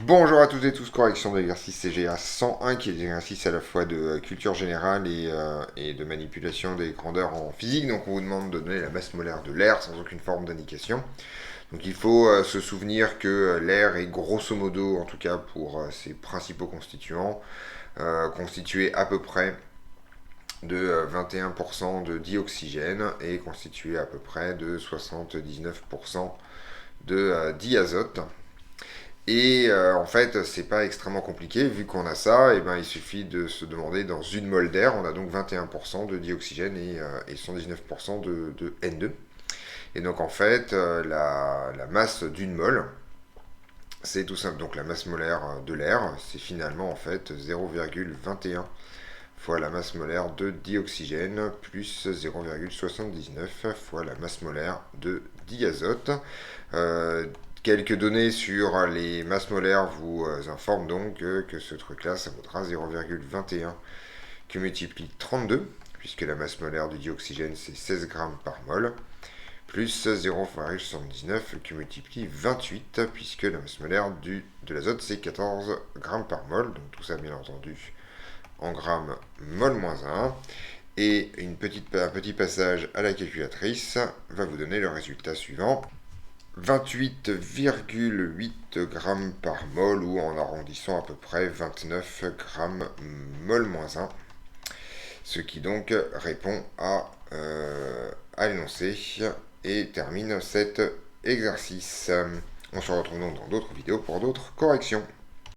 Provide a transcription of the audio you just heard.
Bonjour à toutes et tous, correction de l'exercice CGA 101 qui est l'exercice à la fois de culture générale et de manipulation des grandeurs en physique. Donc on vous demande de donner la masse molaire de l'air sans aucune forme d'indication. Donc il faut se souvenir que l'air est grosso modo, en tout cas pour ses principaux constituants, constitué à peu près de 21% de dioxygène et constitué à peu près de 79% de diazote. Et en fait, c'est pas extrêmement compliqué, vu qu'on a ça, et ben, il suffit de se demander dans une mole d'air, on a donc 21% de dioxygène et 119% de N2. Et donc en fait, la masse d'une mole, c'est tout simple. Donc la masse molaire de l'air, c'est finalement en fait 0,21 fois la masse molaire de dioxygène plus 0,79 fois la masse molaire de diazote. Euh, Quelques données sur les masses molaires vous informent donc que ce truc-là, ça vaudra 0,21 qui multiplie 32, puisque la masse molaire du dioxygène c'est 16 grammes par mol, plus 0,79 qui multiplie 28, puisque la masse molaire de l'azote c'est 14 grammes par mol, donc tout ça bien entendu en grammes mol moins 1. Et un petit passage à la calculatrice va vous donner le résultat suivant. 28,8 grammes par mol, ou en arrondissant à peu près 29 grammes mol moins 1, ce qui donc répond à l'énoncé et termine cet exercice. On se retrouve donc dans d'autres vidéos pour d'autres corrections.